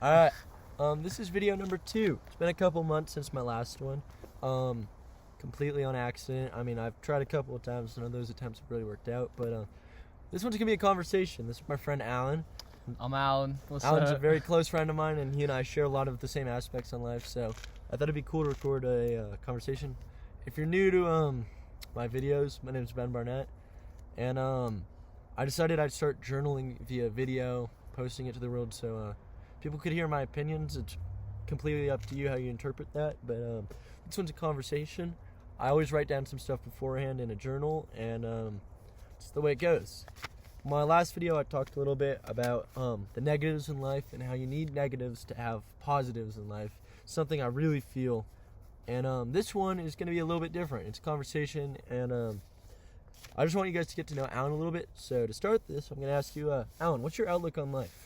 Alright, this is video number 2. It's been a couple months since my last one. Completely on accident. I mean, I've tried a couple of times, none of those attempts have really worked out, but this one's gonna be a conversation. This is my friend Alan. I'm Alan. What's Alan's up? a very close friend of mine, and he and I share a lot of the same aspects in life, so I thought it'd be cool to record a conversation. If you're new to my videos, my name is Ben Barnett, and I decided I'd start journaling via video, posting it to the world, so people could hear my opinions. It's completely up to you how you interpret that, but this one's a conversation. I always write down some stuff beforehand in a journal, and it's the way it goes. My last video I talked a little bit about the negatives in life and how you need negatives to have positives in life, something I really feel. And this one is going to be a little bit different. It's a conversation, and I just want you guys to get to know Alan a little bit. So to start this, I'm going to ask you, Alan, what's your outlook on life?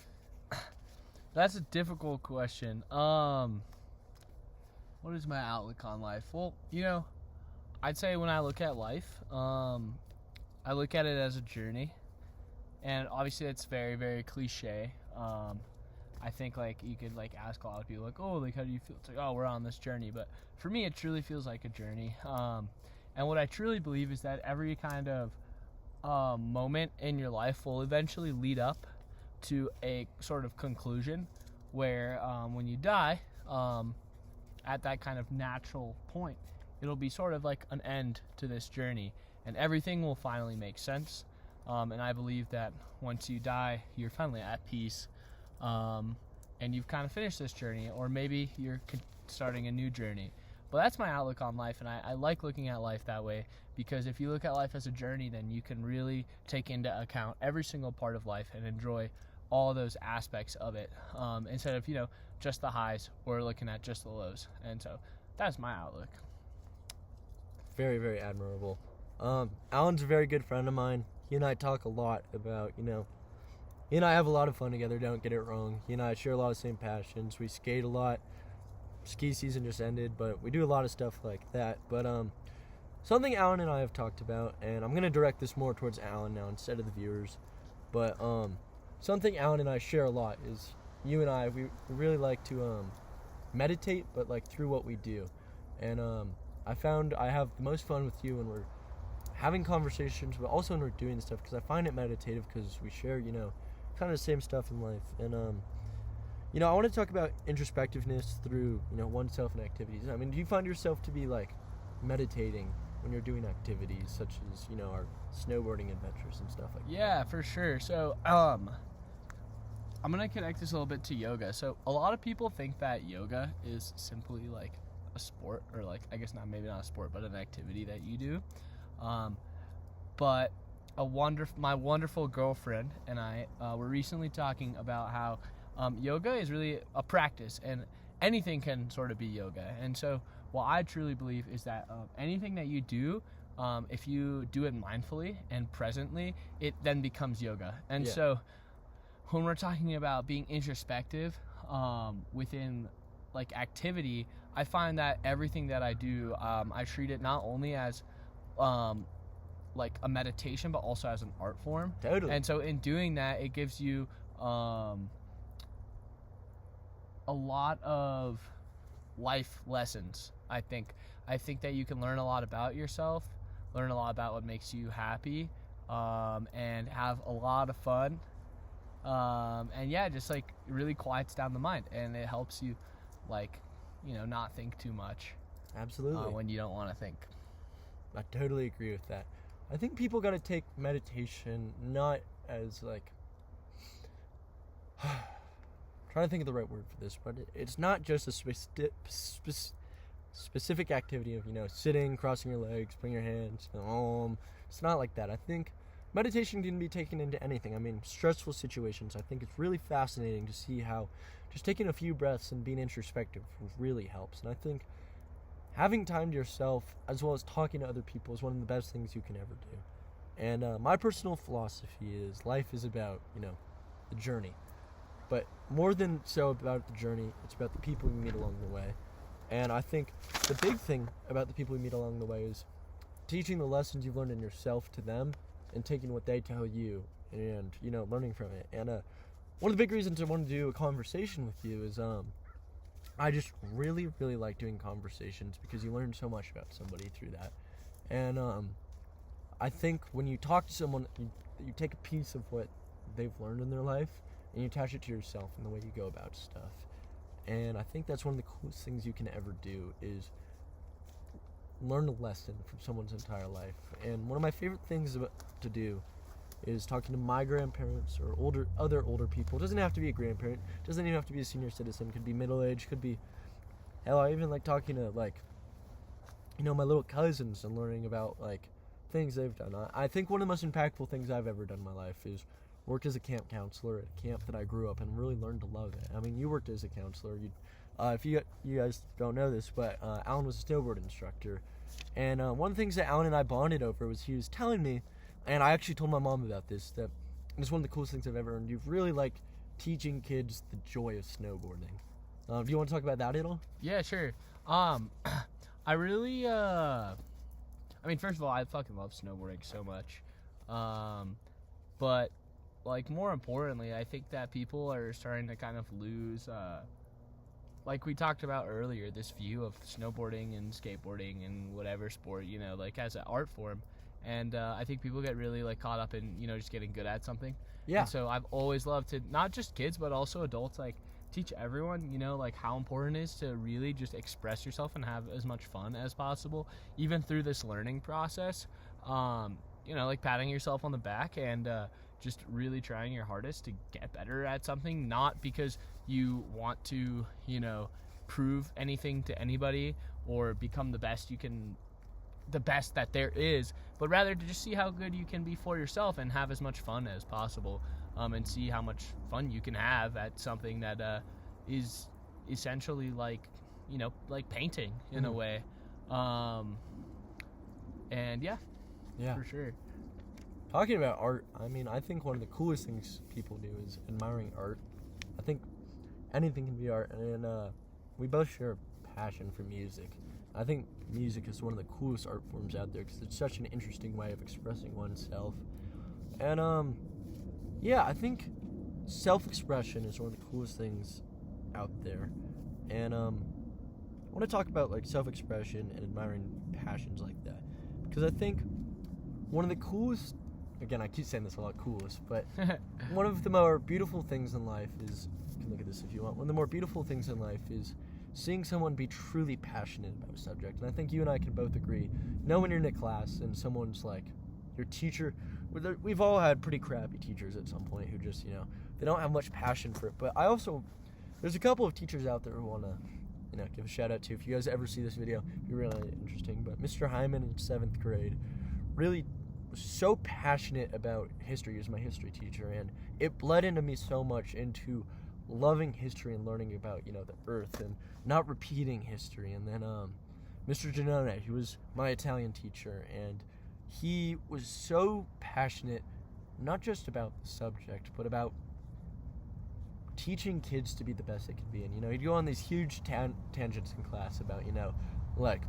That's a difficult question. What is my outlook on life? Well, I'd say when I look at life, I look at it as a journey. And obviously it's very, very cliche. I think you could ask a lot of people how do you feel? It's oh, we're on this journey. But for me, it truly feels like a journey. And what I truly believe is that every kind of moment in your life will eventually lead up to a sort of conclusion where when you die, at that kind of natural point, it'll be sort of like an end to this journey, and everything will finally make sense. And I believe that once you die, you're finally at peace, and you've kind of finished this journey, or maybe you're starting a new journey. But that's my outlook on life, and I like looking at life that way, because if you look at life as a journey, then you can really take into account every single part of life and enjoy all those aspects of it, instead of just the highs or looking at just the lows. And so that's my outlook. Very, very admirable. Alan's a very good friend of mine. He and I talk a lot about, he and I have a lot of fun together, don't get it wrong. He and I share a lot of the same passions. We skate a lot. Ski season just ended, but we do a lot of stuff like that. But something Alan and I have talked about, and I'm going to direct this more towards Alan now instead of the viewers, but something Alan and I share a lot is you and I, we really like to meditate, but through what we do. And I found I have the most fun with you when we're having conversations, but also when we're doing stuff, because I find it meditative because we share, kind of the same stuff in life. And I want to talk about introspectiveness through, oneself and activities. I mean, do you find yourself to be meditating when you're doing activities such as, our snowboarding adventures and stuff like that? Yeah, for sure. So, I'm going to connect this a little bit to yoga. So, a lot of people think that yoga is simply a sport, or I guess maybe not a sport, but an activity that you do. But my wonderful girlfriend and I were recently talking about how yoga is really a practice, and anything can sort of be yoga. And so what I truly believe is that anything that you do, if you do it mindfully and presently, it then becomes yoga. And so when we're talking about being introspective within activity, I find that everything that I do, I treat it not only as a meditation, but also as an art form. Totally. And so in doing that, it gives you a lot of life lessons. I think that you can learn a lot about yourself, learn a lot about what makes you happy, and have a lot of fun. And just it really quiets down the mind, and it helps you not think too much. Absolutely. When you don't want to think. I totally agree with that. I think people got to take meditation not as trying to think of the right word for this, but it's not just a specific activity of sitting, crossing your legs, putting your hands it's not like that. I think meditation can be taken into anything. I mean, stressful situations, I think it's really fascinating to see how just taking a few breaths and being introspective really helps. And I think having time to yourself as well as talking to other people is one of the best things you can ever do. And my personal philosophy is life is about, the journey. But more than so about the journey, it's about the people you meet along the way. And I think the big thing about the people you meet along the way is teaching the lessons you've learned in yourself to them and taking what they tell you and, learning from it. And one of the big reasons I wanted to do a conversation with you is I just really, really like doing conversations because you learn so much about somebody through that. And I think when you talk to someone, you take a piece of what they've learned in their life and you attach it to yourself and the way you go about stuff. And I think that's one of the coolest things you can ever do is learn a lesson from someone's entire life. And one of my favorite things to do is talking to my grandparents or other older people. It doesn't have to be a grandparent. It doesn't even have to be a senior citizen. It could be middle-aged. Could be, hell, I even like talking to, like, you know, my little cousins and learning about, like, things they've done. I think one of the most impactful things I've ever done in my life is work as a camp counselor at a camp that I grew up in and really learned to love it. I mean, you worked as a counselor. If you guys don't know this, but Alan was a snowboard instructor. And one of the things that Alan and I bonded over was he was telling me, and I actually told my mom about this, that it's one of the coolest things I've ever learned. You've really like teaching kids the joy of snowboarding. Do you want to talk about that at all? Yeah, sure. I really, I mean, first of all, I fucking love snowboarding so much. But, like, more importantly, I think that people are starting to kind of lose, like we talked about earlier, this view of snowboarding and skateboarding and whatever sport, you know, like as an art form. And I think people get really like caught up in, you know, just getting good at something. Yeah. And so I've always loved to, not just kids, but also adults, like teach everyone, you know, like how important it is to really just express yourself and have as much fun as possible, even through this learning process. You know, like patting yourself on the back and just really trying your hardest to get better at something, not because you want to, you know, prove anything to anybody or become the best that there is, but rather to just see how good you can be for yourself and have as much fun as possible, and see how much fun you can have at something that is essentially like, you know, like painting in a way. And yeah, for sure. Talking about art, I mean, I think one of the coolest things people do is admiring art. I think anything can be art, and we both share a passion for music. I think music is one of the coolest art forms out there because it's such an interesting way of expressing oneself. And yeah, I think self-expression is one of the coolest things out there. And I want to talk about like self-expression and admiring passions like that because I think one of the coolest, again, I keep saying this a lot, coolest, but one of the more beautiful things in life is, you can look at this if you want, one of the more beautiful things in life is seeing someone be truly passionate about a subject. And I think you and I can both agree, when you're in a class and someone's like, your teacher, we've all had pretty crappy teachers at some point who just, you know, they don't have much passion for it. But there's a couple of teachers out there who want to, you know, give a shout out to. If you guys ever see this video, it'd be really interesting. But Mr. Hyman in 7th grade really was so passionate about history. He was my history teacher, and it bled into me so much into loving history and learning about, you know, the earth and not repeating history. And then Mr. Giannone, he was my Italian teacher, and he was so passionate not just about the subject but about teaching kids to be the best they could be. And, you know, he'd go on these huge tangents in class about, you know, like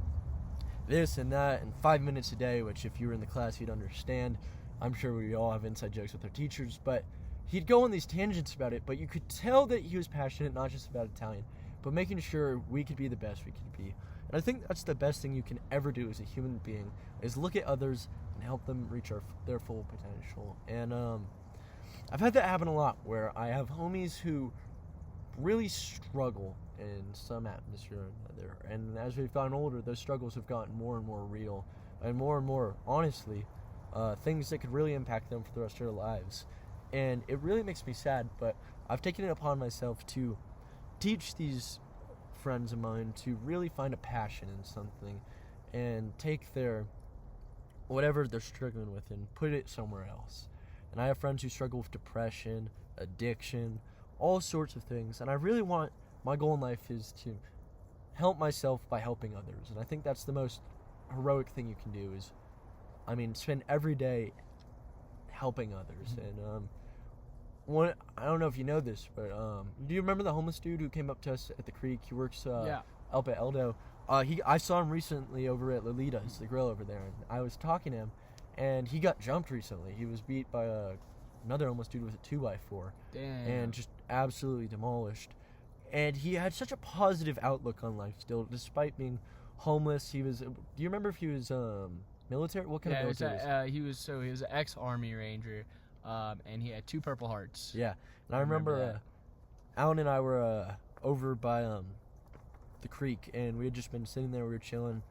this and that and 5 minutes a day, which if you were in the class you'd understand. I'm sure we all have inside jokes with our teachers, but he'd go on these tangents about it, but you could tell that he was passionate not just about Italian, but making sure we could be the best we could be. And I think that's the best thing you can ever do as a human being, is look at others and help them reach their full potential. And I've had that happen a lot, where I have homies who really struggle in some atmosphere or another. And as we've gotten older, those struggles have gotten more and more real and more, honestly, things that could really impact them for the rest of their lives. And it really makes me sad, but I've taken it upon myself to teach these friends of mine to really find a passion in something and take their whatever they're struggling with and put it somewhere else. And I have friends who struggle with depression, addiction, all sorts of things. And I really want, my goal in life is to help myself by helping others. And I think that's the most heroic thing you can do is, I mean, spend every day helping others. And I don't know if you know this, but do you remember the homeless dude who came up to us at the creek? He works up at Eldo. I saw him recently over at Lolita's, the grill over there, and I was talking to him, and he got jumped recently. He was beat by a another homeless dude with a 2x4 Damn. and just absolutely demolished. And he had such a positive outlook on life still, despite being homeless. He was. Do you remember if he was military? What kind of military? He was an ex-Army Ranger, and he had 2 Purple Hearts. Yeah, and I remember Alan and I were over by the creek, and we had just been sitting there. We were chilling,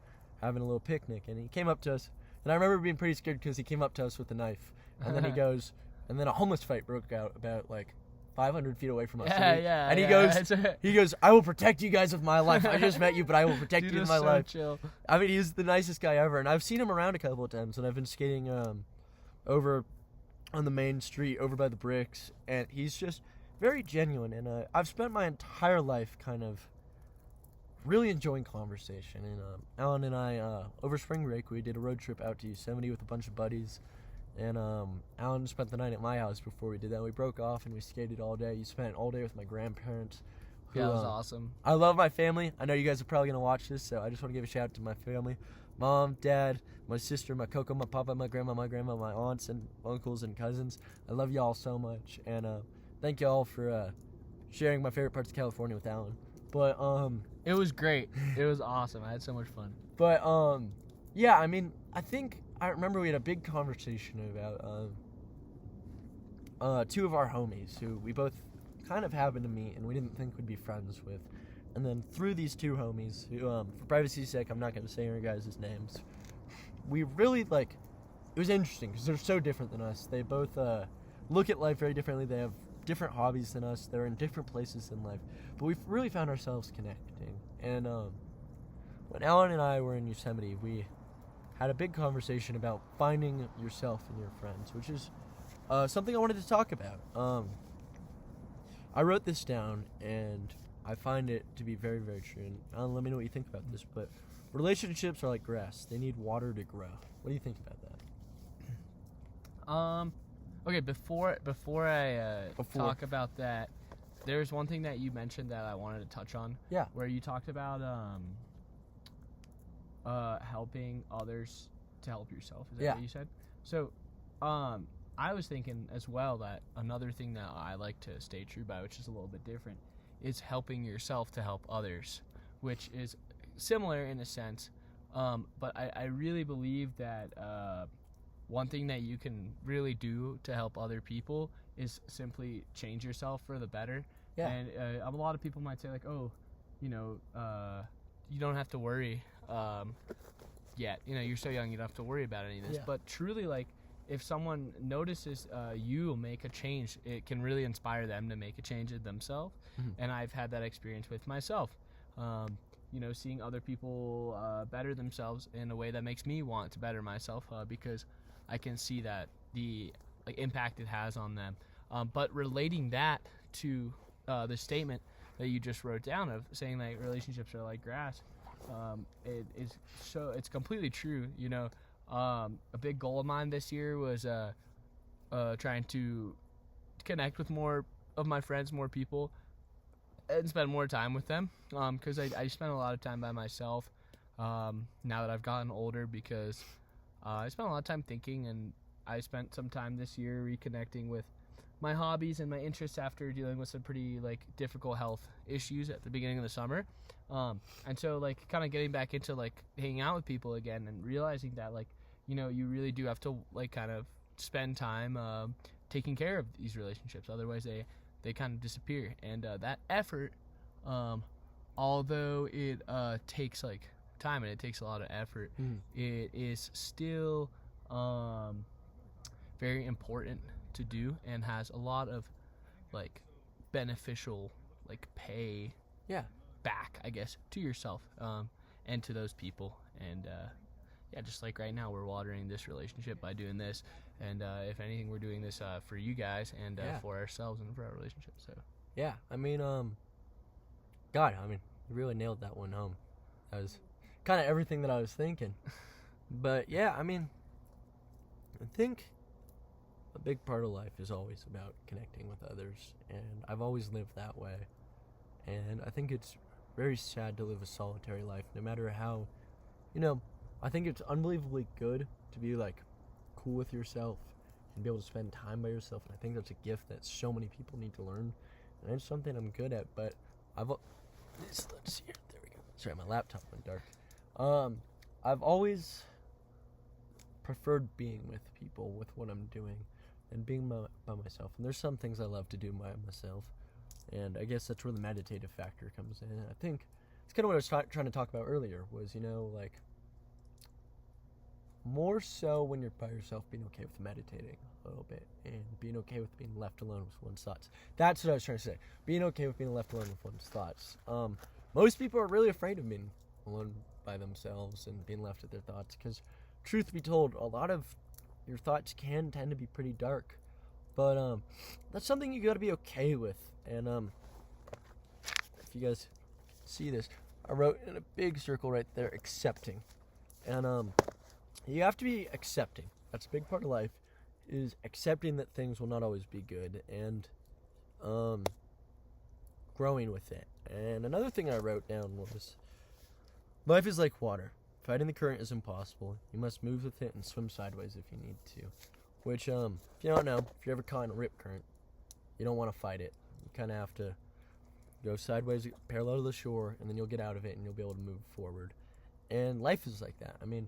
having a little picnic, and he came up to us. And I remember being pretty scared because he came up to us with a knife, and then he goes, and then a homeless fight broke out about like 500 feet away from us. And he goes, I will protect you guys with my life. I just met you, but I will protect you with my life. Chill. I mean, he's the nicest guy ever, and I've seen him around a couple of times, and I've been skating over on the main street over by the bricks, and he's just very genuine. And I've spent my entire life kind of really enjoying conversation. And Alan and I, over spring break, we did a road trip out to Yosemite with a bunch of buddies. And Alan spent the night at my house before we did that. We broke off and we skated all day. You spent all day with my grandparents. Who, Yeah, that was awesome. I love my family. I know you guys are probably going to watch this, so I just want to give a shout out to my family. Mom, Dad, my sister, my Coco, my Papa, my Grandma, my aunts and uncles and cousins. I love y'all so much. And thank y'all for sharing my favorite parts of California with Alan. But It was great. It was awesome. I had so much fun. But yeah, I mean, I remember we had a big conversation about 2 of our homies who we both kind of happened to meet and we didn't think we'd be friends with. And then through these 2 homies, who, for privacy's sake, I'm not going to say your guys' names, we really, it was interesting because they're so different than us. They both look at life very differently. They have different hobbies than us. They're in different places in life. But we've really found ourselves connecting. And when Alan and I were in Yosemite, we had a big conversation about finding yourself and your friends, which is something I wanted to talk about. I wrote this down, and I find it to be very, very true. And Alan, let me know what you think about this. But relationships are like grass. They need water to grow. What do you think about that? Okay, before I talk about that, there's one thing that you mentioned that I wanted to touch on. Yeah. Where you talked about helping others to help yourself. Is that what you said? So, I was thinking as well that another thing that I like to stay true by, which is a little bit different, is helping yourself to help others, which is similar in a sense. But I really believe that one thing that you can really do to help other people is simply change yourself for the better. Yeah. And a lot of people might say like, oh, you don't have to worry yet. You're so young, you don't have to worry about any of this. Yeah. But truly, if someone notices you make a change, it can really inspire them to make a change themselves. Mm-hmm. And I've had that experience with myself. Seeing other people better themselves in a way that makes me want to better myself because I can see that the impact it has on them. But relating that to the statement that you just wrote down of saying that relationships are like grass, it's completely true. A big goal of mine this year was trying to connect with more of my friends, more people, and spend more time with them. Because I spent a lot of time by myself now that I've gotten older, because I spent a lot of time thinking, and I spent some time this year reconnecting with my hobbies and my interests after dealing with some pretty difficult health issues at the beginning of the summer. And so kind of getting back into hanging out with people again and realizing that you really do have to kind of spend time taking care of these relationships, otherwise they kind of disappear. And that effort, although it takes time and it takes a lot of effort, it is still very important to do and has a lot of beneficial pay back, I guess, to yourself and to those people. And just right now we're watering this relationship by doing this, and if anything, we're doing this for you guys and for ourselves and for our relationship. So yeah, I mean, you really nailed that one home. That was kind of everything that I was thinking. But yeah, I mean, I think a big part of life is always about connecting with others, and I've always lived that way. And I think it's very sad to live a solitary life, no matter how, I think it's unbelievably good to be cool with yourself, and be able to spend time by yourself. And I think that's a gift that so many people need to learn, and it's something I'm good at. But let's see here. There we go. Sorry, my laptop went dark. I've always preferred being with people with what I'm doing and being by myself. And there's some things I love to do by myself, and I guess that's where the meditative factor comes in. And I think it's kind of what I was trying to talk about earlier was, like, more so when you're by yourself, being okay with meditating a little bit and being okay with being left alone with one's thoughts. That's what I was trying to say. Being okay with being left alone with one's thoughts. Most people are really afraid of being alone by themselves and being left with their thoughts because, truth be told, a lot of your thoughts can tend to be pretty dark. But that's something you got to be okay with. And if you guys see this, I wrote in a big circle right there, accepting. And you have to be accepting. That's a big part of life, is accepting that things will not always be good and growing with it. And another thing I wrote down was, life is like water. Fighting the current is impossible. You must move with it and swim sideways if you need to. Which, if you don't know, if you're ever caught in a rip current, you don't want to fight it. You kind of have to go sideways, parallel to the shore, and then you'll get out of it and you'll be able to move forward. And life is like that. I mean,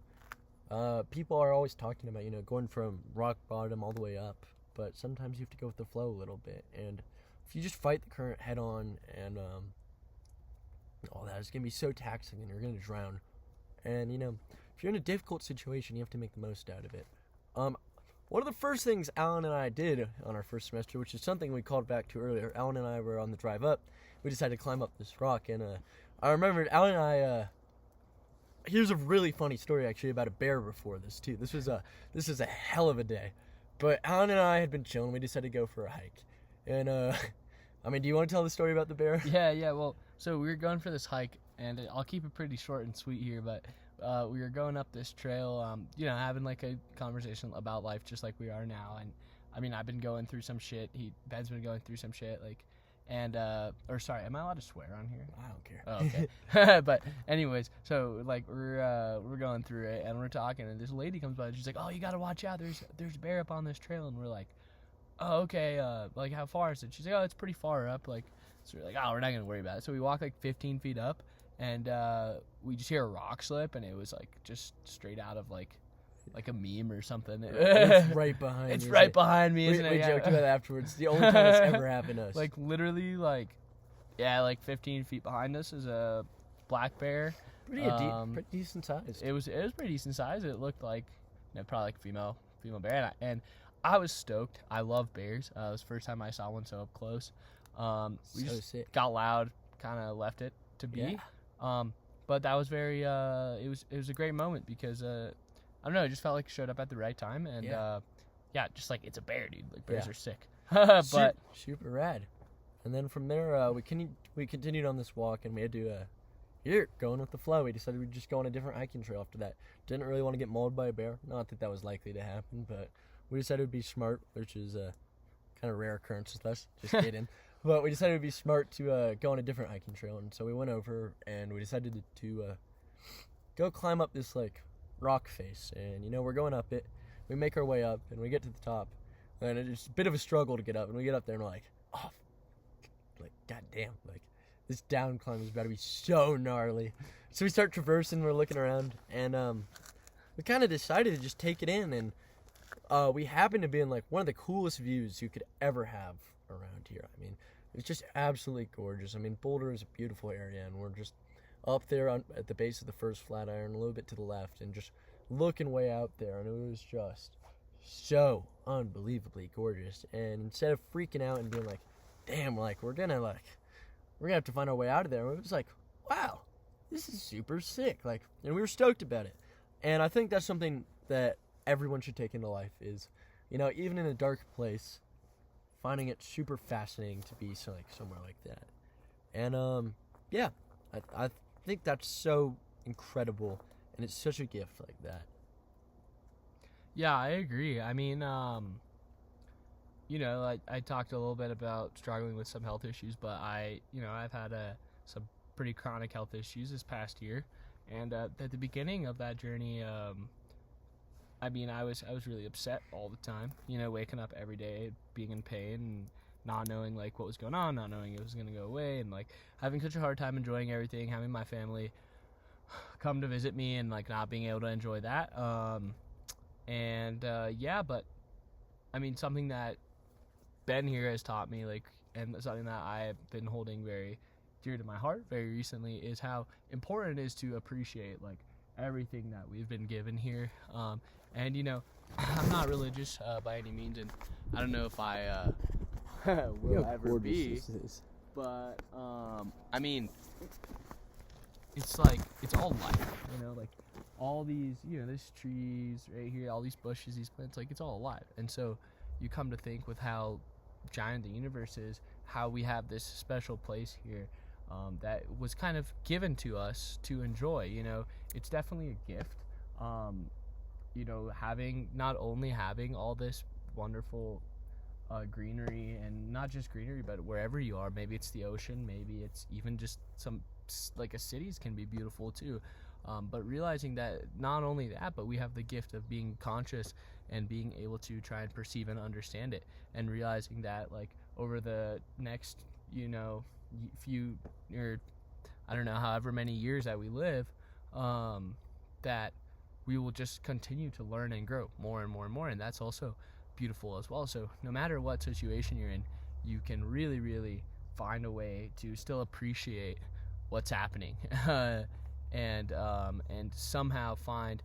people are always talking about, going from rock bottom all the way up, but sometimes you have to go with the flow a little bit. And if you just fight the current head on and all that, it's going to be so taxing and you're going to drown. And, if you're in a difficult situation, you have to make the most out of it. One of the first things Alan and I did on our first semester, which is something we called back to earlier, Alan and I were on the drive up. We decided to climb up this rock, and I remembered Alan and I, here's a really funny story, actually, about a bear before this, too. This was a hell of a day. But Alan and I had been chilling. We decided to go for a hike. And, do you want to tell the story about the bear? Yeah, well, so we were going for this hike, and I'll keep it pretty short and sweet here, but we were going up this trail, having like a conversation about life just like we are now. And I've been going through some shit. Ben's been going through some shit, am I allowed to swear on here? I don't care. Oh, okay. But anyways, so like we're going through it and we're talking, and this lady comes by and she's like, "Oh, you gotta watch out. There's a bear up on this trail." And we're like, "Oh, okay. How far is it?" She's like, "Oh, it's pretty far up." So we're like, "Oh, we're not gonna worry about it." So we walk like 15 feet up, and we just hear a rock slip, and it was like just straight out of like a meme or something. It's right behind It's me. right behind me, isn't it? We joked about it afterwards. It's the only time it's ever happened to us. Like literally, 15 feet behind us is a black bear. Pretty decent size. It was pretty decent size. It looked like probably like a female bear, and I was stoked. I love bears. It was the first time I saw one so up close. We just sick. got loud, kind of left it to be. Yeah. But that was very. It was a great moment because I don't know. It just felt like it showed up at the right time, and just like it's a bear, dude. Like bears are sick. But super rad. And then from there, we continued on this walk, and we had to going with the flow. We decided we'd just go on a different hiking trail after that. Didn't really want to get mauled by a bear. Not that was likely to happen, but we decided it'd be smart, which is a kind of rare occurrence with us. Just kidding. But we decided it'd be smart to go on a different hiking trail, and so we went over, and we decided to go climb up this rock face. And we're going up it. We make our way up, and we get to the top, and it's a bit of a struggle to get up. And we get up there, and we're like, oh, goddamn, this down climb is about to be so gnarly. So we start traversing. We're looking around, and we kind of decided to just take it in. And we happened to be in one of the coolest views you could ever have around here. It's just absolutely gorgeous. Boulder is a beautiful area, and we're just up there at the base of the first Flatiron, a little bit to the left, and just looking way out there, and it was just so unbelievably gorgeous. And instead of freaking out and being like, damn, we're gonna have to find our way out of there, it was like, wow, this is super sick. And we were stoked about it. And I think that's something that everyone should take into life is, even in a dark place, finding it super fascinating to be somewhere like that. And I think that's so incredible, and it's such a gift like that. Yeah, I agree. I talked a little bit about struggling with some health issues, but I've had some pretty chronic health issues this past year. And at the beginning of that journey, I mean, I was really upset all the time, waking up every day being in pain and not knowing like what was going on, not knowing it was going to go away, and like having such a hard time enjoying everything, having my family come to visit me and like not being able to enjoy that. But I mean, something that Ben here has taught me, like, and something that I've been holding very dear to my heart very recently, is how important it is to appreciate like everything that we've been given here. And I'm not religious by any means, and I don't know if I will ever be. But I mean, it's like it's all life, like all these, there's trees right here, all these bushes, these plants, like it's all alive. And so you come to think with how giant the universe is, how we have this special place here that was kind of given to us to enjoy. It's definitely a gift. Not only having all this wonderful greenery, and not just greenery, but wherever you are, maybe it's the ocean, maybe it's even just some like a cities can be beautiful too. But realizing that not only that, but we have the gift of being conscious and being able to try and perceive and understand it, and realizing that like over the next few, or I don't know, however many years that we live, that we will just continue to learn and grow more and more and more, and that's also beautiful as well. So no matter what situation you're in, you can really, really find a way to still appreciate what's happening, and somehow find,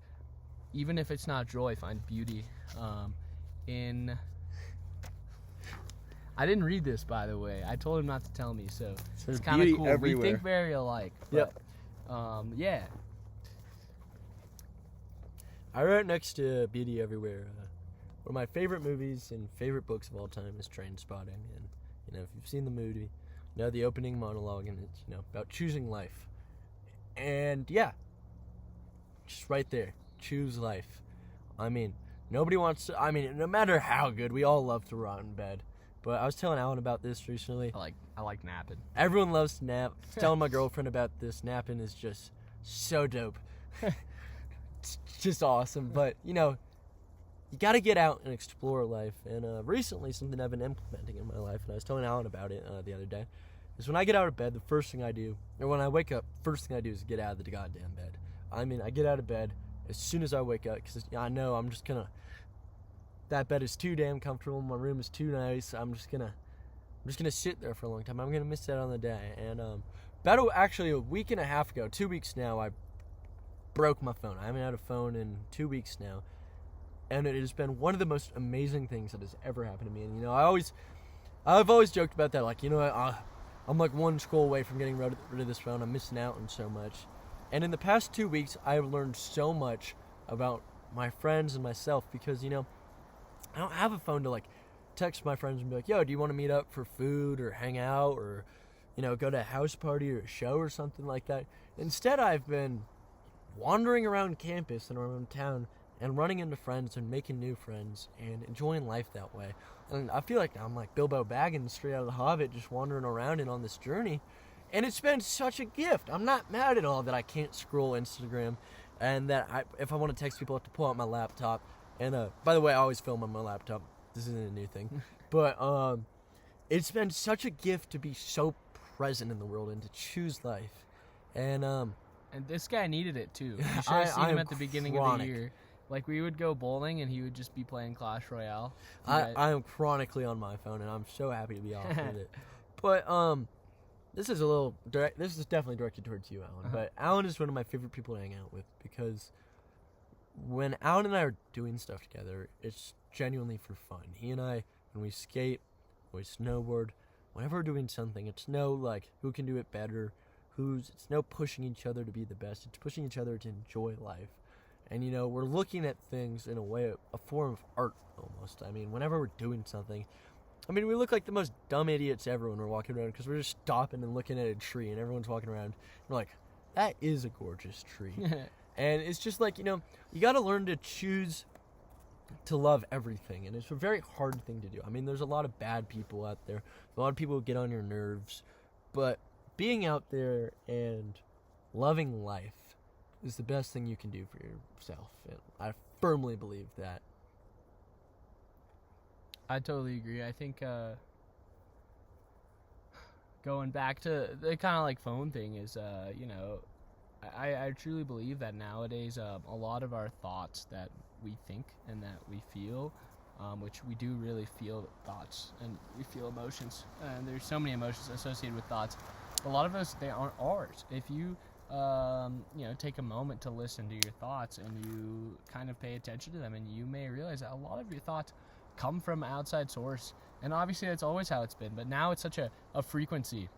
even if it's not joy, find beauty in. I didn't read this, by the way. I told him not to tell me, so it's kind of cool. Everywhere. We think very alike. But, yeah. I wrote next to Beauty Everywhere. One of my favorite movies and favorite books of all time is Trainspotting. And, if you've seen the movie, you know the opening monologue, and it's, about choosing life. And, yeah, just right there. Choose life. I mean, nobody wants to, no matter how good, we all love to rot in bed. But I was telling Alan about this recently. I like napping. Everyone loves to nap. I was telling my girlfriend about this. Napping is just so dope. It's just awesome. But, you got to get out and explore life. And recently, something I've been implementing in my life, and I was telling Alan about it the other day, is when I get out of bed, the first thing I do, or when I wake up, first thing I do is get out of the goddamn bed. I get out of bed as soon as I wake up, because I know I'm just going to, that bed is too damn comfortable, my room is too nice, I'm just gonna sit there for a long time. I'm gonna miss that on the day. And about actually a week and a half ago, 2 weeks now, I broke my phone. I haven't had a phone in 2 weeks now, and it has been one of the most amazing things that has ever happened to me. And I've always joked about that, like, I'm like one scroll away from getting rid of this phone. I'm missing out on so much. And in the past 2 weeks, I have learned so much about my friends and myself, because I don't have a phone to, like, text my friends and be like, yo, do you want to meet up for food or hang out or, go to a house party or a show or something like that. Instead, I've been wandering around campus and around town and running into friends and making new friends and enjoying life that way. And I feel like I'm like Bilbo Baggins straight out of The Hobbit, just wandering around and on this journey. And it's been such a gift. I'm not mad at all that I can't scroll Instagram, and that if I want to text people, I have to pull out my laptop. And by the way, I always film on my laptop. This isn't a new thing. But it's been such a gift to be so present in the world and to choose life. And this guy needed it too. You should have seen him at the beginning of the year. Like, we would go bowling and he would just be playing Clash Royale. I am chronically on my phone, and I'm so happy to be off with it. But this is this is definitely directed towards you, Alan. But Alan is one of my favorite people to hang out with, because when Alan and I are doing stuff together, it's genuinely for fun. He and I, when we skate, when we snowboard, whenever we're doing something, it's no, like, who can do it better, it's no pushing each other to be the best. It's pushing each other to enjoy life. And, we're looking at things in a way, a form of art, almost. Whenever we're doing something, we look like the most dumb idiots ever when we're walking around, because we're just stopping and looking at a tree, and everyone's walking around. We're like, that is a gorgeous tree. And it's just like, you got to learn to choose to love everything. And it's a very hard thing to do. There's a lot of bad people out there. A lot of people who get on your nerves. But being out there and loving life is the best thing you can do for yourself. And I firmly believe that. I totally agree. I think going back to the kind of like phone thing is, I truly believe that nowadays a lot of our thoughts that we think and that we feel, which we do really feel thoughts and we feel emotions, and there's so many emotions associated with thoughts. A lot of us, they aren't ours. If you take a moment to listen to your thoughts and you kind of pay attention to them, and you may realize that a lot of your thoughts come from outside source. And obviously that's always how it's been, but now it's such a frequency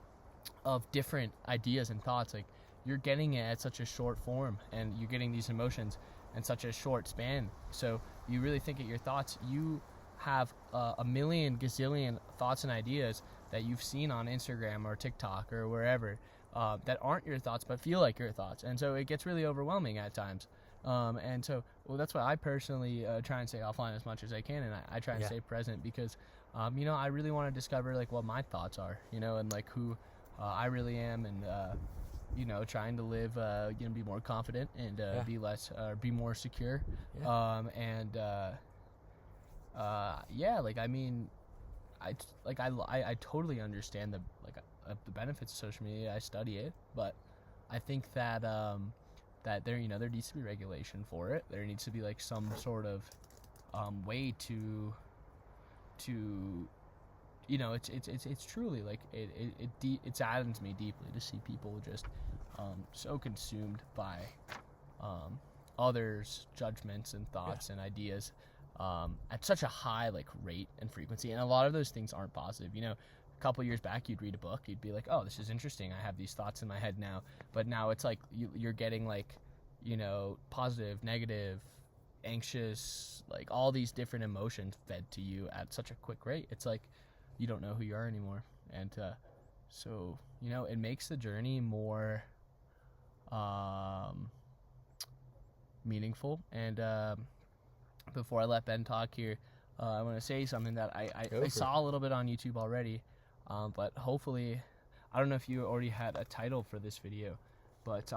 of different ideas and thoughts. Like, you're getting it at such a short form, and you're getting these emotions in such a short span. So you really think at your thoughts, you have a million gazillion thoughts and ideas that you've seen on Instagram or TikTok or wherever, that aren't your thoughts but feel like your thoughts. And so it gets really overwhelming at times. And so, that's why I personally try and stay offline as much as I can, and I try and stay present, because I really want to discover like what my thoughts are, and like who I really am, and trying to live, be more confident and be more secure. I totally understand the benefits of social media. I study it, but I think that that there needs to be regulation for it. There needs to be like some sort of way to it's truly like it saddens me deeply to see people just so consumed by others' judgments and thoughts and ideas at such a high like rate and frequency. And a lot of those things aren't positive. A couple years back, you'd read a book, you'd be like, oh, this is interesting, I have these thoughts in my head now. But now it's like you're getting like positive, negative, anxious, like all these different emotions fed to you at such a quick rate. It's like you don't know who you are anymore. And so it makes the journey more meaningful. And before I let Ben talk here, I want to say something that I saw a little bit on YouTube already, but hopefully, I don't know if you already had a title for this video, but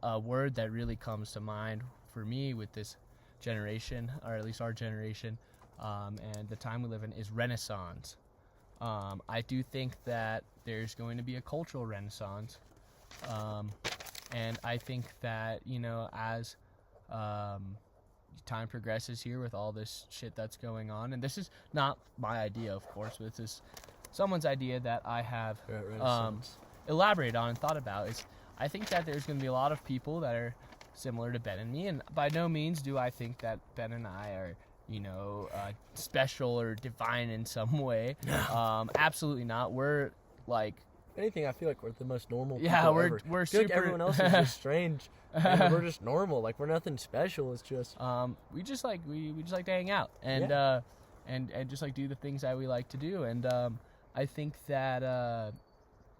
a word that really comes to mind for me with this generation, or at least our generation, and the time we live in, is renaissance. I do think that there's going to be a cultural renaissance, and I think that as time progresses here with all this shit that's going on, and this is not my idea, of course, but this is someone's idea that I have elaborated on and thought about, is I think that there's going to be a lot of people that are similar to Ben and me, and by no means do I think that Ben and I are special or divine in some way. Absolutely not. We're like, if anything, I feel like we're the most normal people ever. We're super. Like everyone else is just strange, and we're just normal. Like, we're nothing special. It's just we just like to hang out and and just like do the things that we like to do. And I think that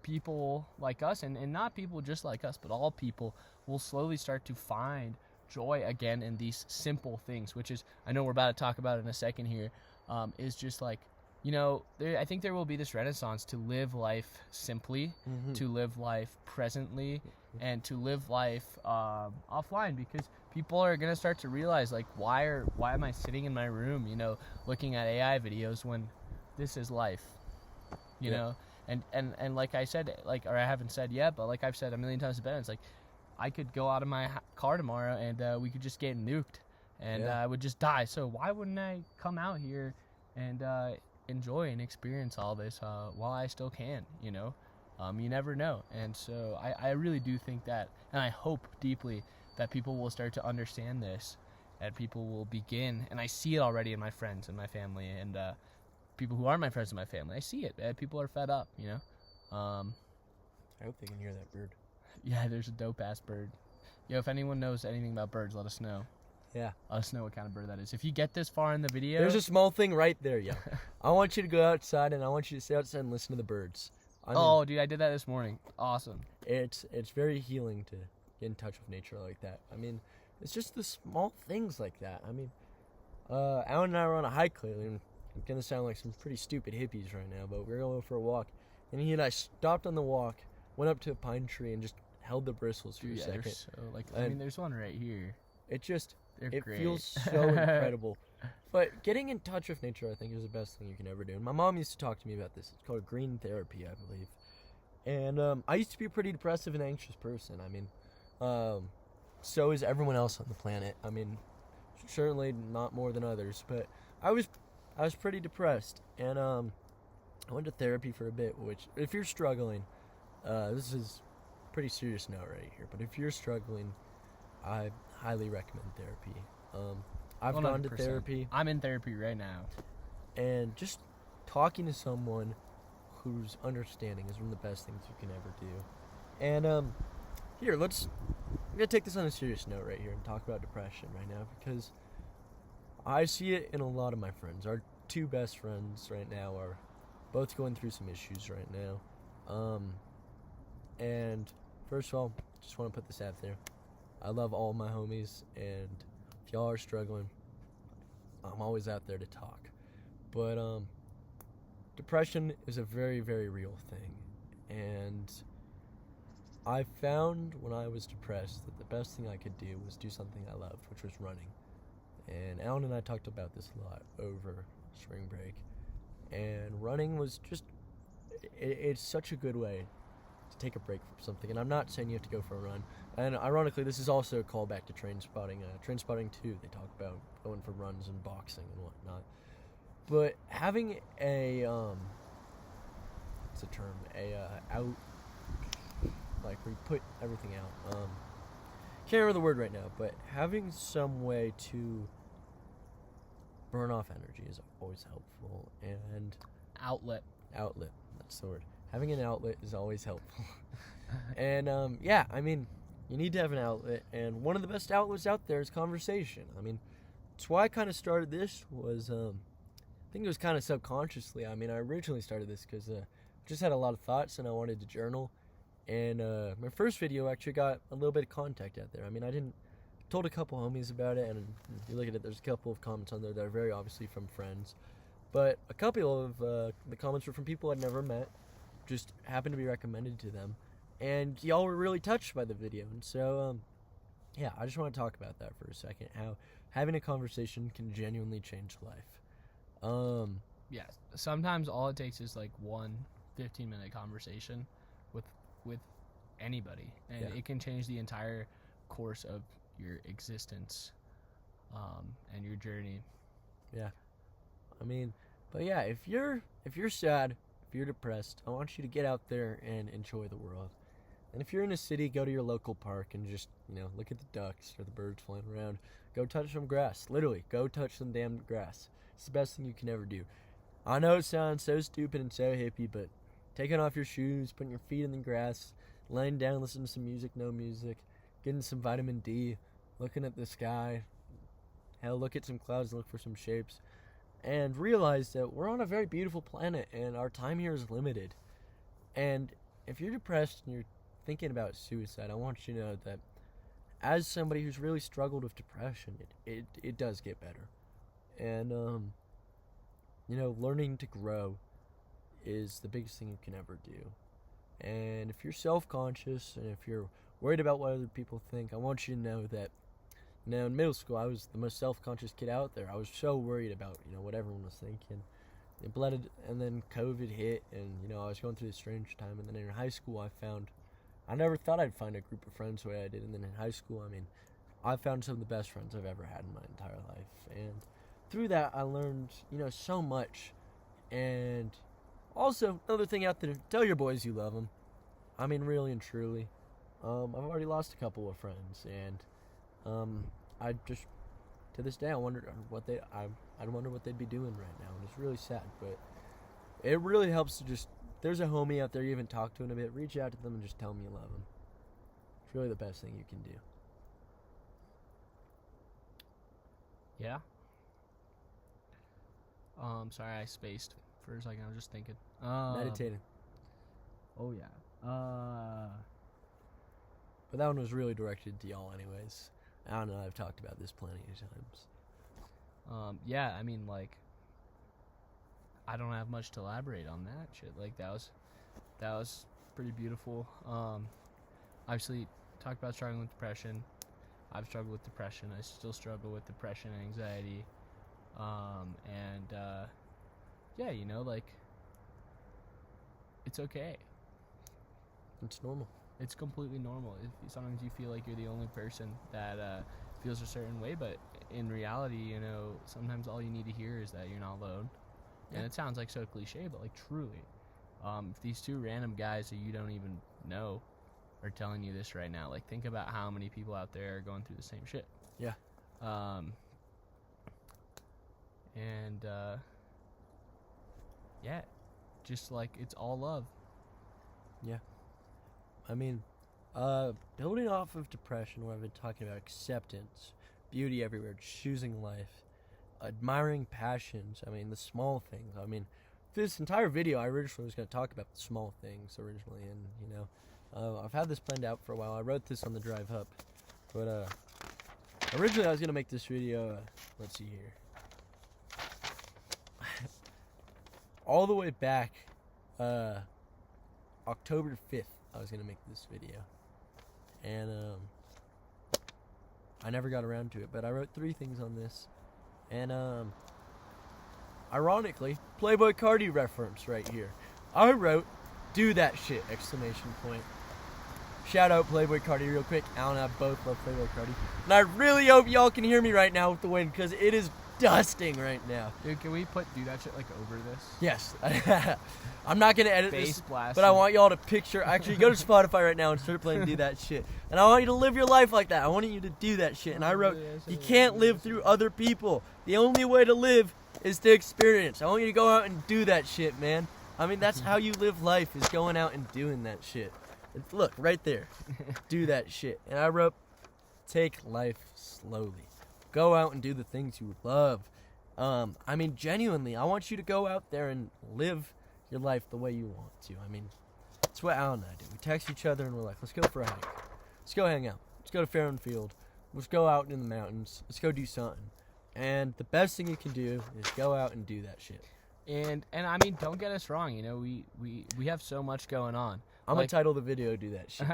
people like us, and not people just like us, but all people, will slowly start to find joy again in these simple things, which is, I know we're about to talk about it in a second here, is just like, I think there will be this renaissance to live life simply, to live life presently, and to live life offline, because people are going to start to realize, like, why am I sitting in my room, looking at AI videos when this is life, you know? And like I said, or I haven't said yet, but like I've said a million times to Ben, it's like, I could go out of my car tomorrow and we could just get nuked, and I would just die. So why wouldn't I come out here and enjoy and experience all this while I still can, You never know. And so I really do think that, and I hope deeply that people will start to understand this, and people will begin, and I see it already in my friends and my family, and people who aren't my friends and my family. I see it. People are fed up, I hope they can hear that bird. Yeah, there's a dope-ass bird. Yo, if anyone knows anything about birds, let us know. Yeah. Let us know what kind of bird that is. If you get this far in the video... There's a small thing right there, yo. I want you to go outside, and I want you to stay outside and listen to the birds. Dude, I did that this morning. Awesome. It's very healing to get in touch with nature like that. I mean, it's just the small things like that. I mean, Alan and I were on a hike lately, and I'm going to sound like some pretty stupid hippies right now, but we were going for a walk, and he and I stopped on the walk, went up to a pine tree, and just held the bristles for a second. So, there's one right here. It just, They're It great. feels so incredible. But getting in touch with nature, I think, is the best thing you can ever do. And my mom used to talk to me about this. It's called green therapy, I believe. And I used to be a pretty depressive and anxious person. I mean, so is everyone else on the planet. I mean, certainly not more than others, but I was pretty depressed, and I went to therapy for a bit. Which, if you're struggling, this is a pretty serious note right here. But if you're struggling, I highly recommend therapy. I've gone to 100%. therapy, I'm in therapy right now. and just talking to someone who's understanding is one of the best things you can ever do. And here, I'm gonna take this on a serious note right here and talk about depression right now, because I see it in a lot of my friends. Our two best friends right now are both going through some issues right now. And first of all, just want to put this out there. I love all my homies, and if y'all are struggling, I'm always out there to talk. But depression is a very, very real thing, and I found when I was depressed that the best thing I could do was do something I loved, which was running. And Alan and I talked about this a lot over spring break, and running was just, it's such a good way to take a break from something. And I'm not saying you have to go for a run. And ironically, this is also a callback to Train Spotting. Train Spotting 2, they talk about going for runs and boxing and whatnot. But having a, what's the term? Out, like where you put everything out. Can't remember the word right now, but having some way to burn off energy is always helpful. And Outlet. That's the word. Having an outlet is always helpful. And yeah, I mean, you need to have an outlet, and one of the best outlets out there is conversation. I mean, that's why I kind of started this. Was I think it was kind of subconsciously. I mean, I originally started this because I just had a lot of thoughts and I wanted to journal. And my first video actually got a little bit of contact out there. I mean, I told a couple homies about it, and if you look at it, there's a couple of comments on there that are very obviously from friends. But a couple of the comments were from people I'd never met, just happened to be recommended to them. And y'all were really touched by the video. And so, yeah, I just want to talk about that for a second, how having a conversation can genuinely change life. Yeah, sometimes all it takes is like one 15-minute conversation with anybody, and Yeah. it can change the entire course of your existence and your journey. Yeah. I mean, but yeah, if you're sad, if you're depressed, I want you to get out there and enjoy the world. And if you're in a city, go to your local park and just, look at the ducks or the birds flying around. Go touch some grass. Literally, go touch some damn grass. It's the best thing you can ever do. I know it sounds so stupid and so hippie, but taking off your shoes, putting your feet in the grass, laying down, listening to some music, no music, getting some vitamin D, looking at the sky, hell, look at some clouds, look for some shapes, and realize that we're on a very beautiful planet and our time here is limited. And if you're depressed and you're thinking about suicide, I want you to know that as somebody who's really struggled with depression, it does get better. And, learning to grow is the biggest thing you can ever do. And if you're self-conscious and if you're worried about what other people think, I want you to know that, in middle school, I was the most self-conscious kid out there. I was so worried about, what everyone was thinking. And then COVID hit, and, I was going through this strange time. And then in high school, I never thought I'd find a group of friends the way I did. And then in high school, I found some of the best friends I've ever had in my entire life. And through that, I learned, so much. And also, another thing out there, tell your boys you love them. I mean, really and truly. I've already lost a couple of friends, and I just, to this day, I wonder what they'd be doing right now, and it's really sad. But it really helps to just, there's a homie out there you haven't talked to in a bit, reach out to them and just tell them you love them. It's really the best thing you can do. Yeah. Sorry, I spaced for a second. I was just thinking. Meditating. Oh yeah. But that one was really directed to y'all anyways. I don't know, I've talked about this plenty of times. Yeah, I mean, like, I don't have much to elaborate on that shit. Like, that was pretty beautiful. Obviously, talked about struggling with depression. I've struggled with depression. I still struggle with depression and anxiety. Yeah, you know, like, it's okay. It's normal. It's completely normal. Sometimes you feel like you're the only person that feels a certain way, but in reality, you know, sometimes all you need to hear is that you're not alone. Yeah. And it sounds like so cliche, but like truly, if these two random guys that you don't even know are telling you this right now, like think about how many people out there are going through the same shit. Yeah. Yeah, just like it's all love. Yeah. I mean, building off of depression, where I've been talking about acceptance, beauty everywhere, choosing life, admiring passions. I mean, the small things. I mean, this entire video, I originally was going to talk about the small things originally, and, you know, I've had this planned out for a while. I wrote this on the drive up, but, originally I was going to make this video, let's see here, all the way back, October 5th, I was going to make this video, and, I never got around to it, but I wrote 3 things on this, and, ironically, Playboy Cardi reference right here. I wrote, "Do that shit!" exclamation point. Shout out Playboy Cardi real quick. Al and I both love Playboy Cardi. And I really hope y'all can hear me right now with the wind, because it is dusting right now. Dude, can we do that shit like over this? Yes. I'm not going to edit Bass this, blasting. but I want y'all to picture. Actually, go to Spotify right now and start playing Do That Shit. And I want you to live your life like that. I want you to do that shit. And I wrote, you can't live through other people. The only way to live is to experience. I want you to go out and do that shit, man. I mean, that's how you live life, is going out and doing that shit. Look, right there. Do that shit. And I wrote, take life slowly. Go out and do the things you love. I mean, genuinely, I want you to go out there and live your life the way you want to. I mean, that's what Al and I do. We text each other and we're like, let's go for a hike. Let's go hang out. Let's go to Fair and Field. Let's go out in the mountains. Let's go do something. And the best thing you can do is go out and do that shit. And I mean, don't get us wrong. You know, we have so much going on. I'm gonna title the video "Do That Shit."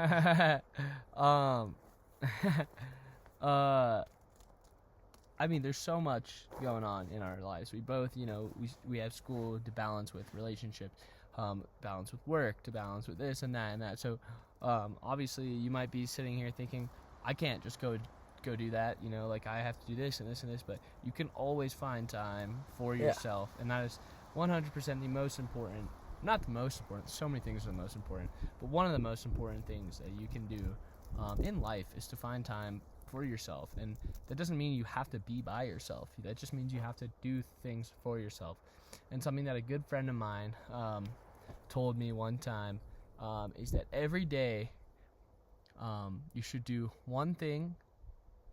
I mean, there's so much going on in our lives. We both, you know, we have school to balance with relationships, balance with work, to balance with this and that and that. So, obviously, you might be sitting here thinking, I can't just go do that. You know, like I have to do this and this and this. But you can always find time for yourself, and that is 100% the most important. Not the most important. So many things are the most important, but one of the most important things that you can do in life is to find time for yourself. And that doesn't mean you have to be by yourself. That just means you have to do things for yourself. And something that a good friend of mine told me one time is that every day you should do one thing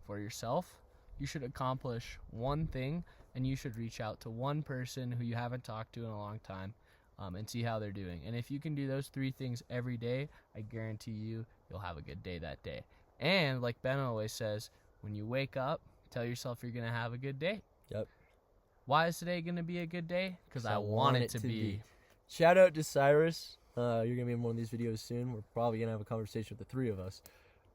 for yourself, you should accomplish one thing, and you should reach out to one person who you haven't talked to in a long time and see how they're doing. And if you can do those 3 things every day, I guarantee you'll have a good day that day. And like Ben always says, when you wake up, tell yourself you're going to have a good day. Yep. Why is today going to be a good day? Because I want it to be. Shout out to Cyrus. You're going to be in one of these videos soon. We're probably going to have a conversation with the 3 of us.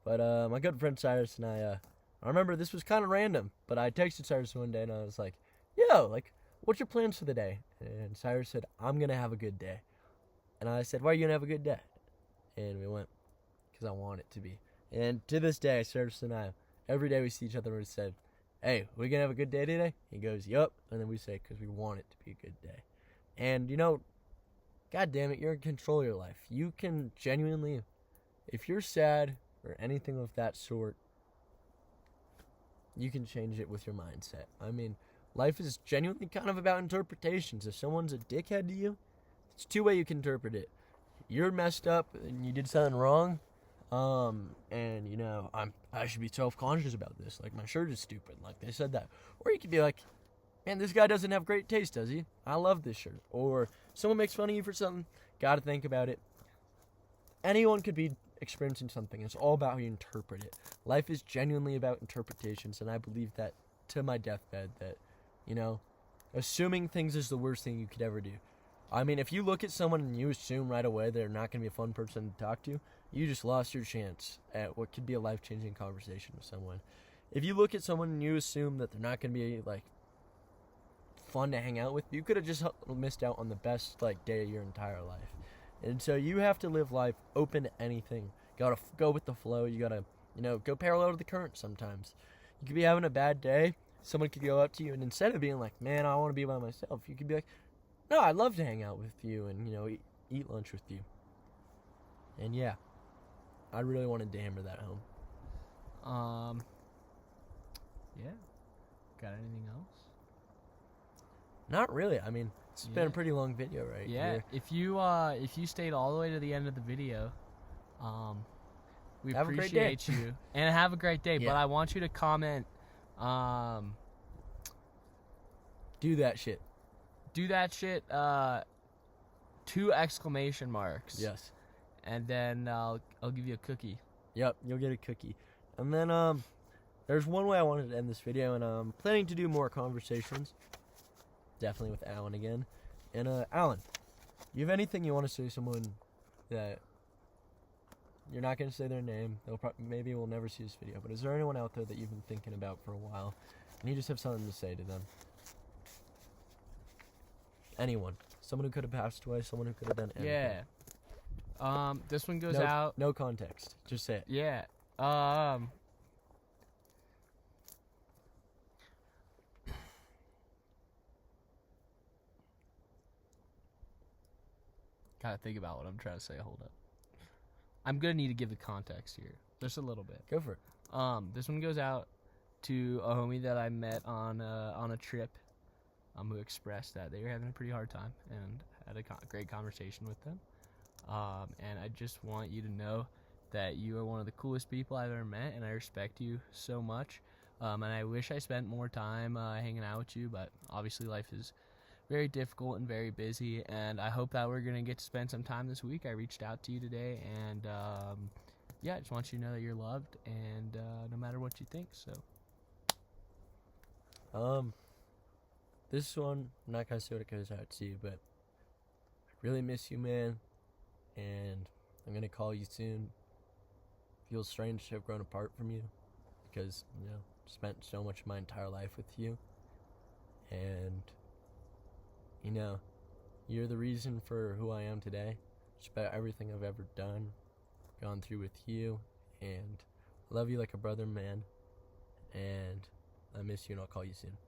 But my good friend Cyrus and I remember this was kind of random, but I texted Cyrus one day and I was like, yo, like, what's your plans for the day? And Cyrus said, I'm going to have a good day. And I said, why are you going to have a good day? And we went, because I want it to be. And to this day, Cyrus and I, every day we see each other, we said, hey, we going to have a good day today? He goes, yup. And then we say, because we want it to be a good day. And, you know, God damn it, you're in control of your life. You can genuinely, if you're sad or anything of that sort, you can change it with your mindset. I mean, life is genuinely kind of about interpretations. If someone's a dickhead to you, it's 2 ways you can interpret it. You're messed up and you did something wrong, and you know, I should be self-conscious about this. Like, my shirt is stupid. Like, they said that. Or you could be like, man, this guy doesn't have great taste, does he? I love this shirt. Or someone makes fun of you for something. Got to think about it. Anyone could be experiencing something. It's all about how you interpret it. Life is genuinely about interpretations, and I believe that to my deathbed, that, you know, assuming things is the worst thing you could ever do. I mean, if you look at someone and you assume right away they're not going to be a fun person to talk to, you just lost your chance at what could be a life-changing conversation with someone. If you look at someone and you assume that they're not going to be, like, fun to hang out with, you could have just missed out on the best, like, day of your entire life. And so you have to live life open to anything. You got to go with the flow. You got to, go parallel to the current sometimes. You could be having a bad day. Someone could go up to you, and instead of being like, man, I want to be by myself, you could be like, no, I'd love to hang out with you and, eat lunch with you. And yeah, I really wanted to hammer that home. Yeah. Got anything else? Not really. I mean, it's been a pretty long video right here. If you stayed all the way to the end of the video, we have appreciate you. And have a great day. Yeah. But I want you to comment, do that shit. Do that shit, 2 exclamation marks. Yes. And then I'll give you a cookie. Yep, you'll get a cookie. And then there's one way I wanted to end this video, and I'm planning to do more conversations. Definitely with Alan again. And Alan, you have anything you want to say to someone that you're not going to say their name? Maybe we'll never see this video. But is there anyone out there that you've been thinking about for a while, and you just have something to say to them? Anyone. Someone who could have passed away, someone who could have done anything. Yeah. This one goes out. No context. Just say it. Yeah. Gotta think about what I'm trying to say. Hold up. I'm gonna need to give the context here. Just a little bit. Go for it. This one goes out to a homie that I met on a trip. Who expressed that they were having a pretty hard time and had a great conversation with them. And I just want you to know that you are one of the coolest people I've ever met, and I respect you so much. And I wish I spent more time hanging out with you, but obviously life is very difficult and very busy, and I hope that we're going to get to spend some time this week. I reached out to you today, and I just want you to know that you're loved, and no matter what you think, so. This one, I'm not going to say what it goes out to you, but I really miss you, man, and I'm going to call you soon. Feels strange to have grown apart from you, because, spent so much of my entire life with you, and, you're the reason for who I am today, just about everything I've ever done, gone through with you, and I love you like a brother, man, and I miss you, and I'll call you soon.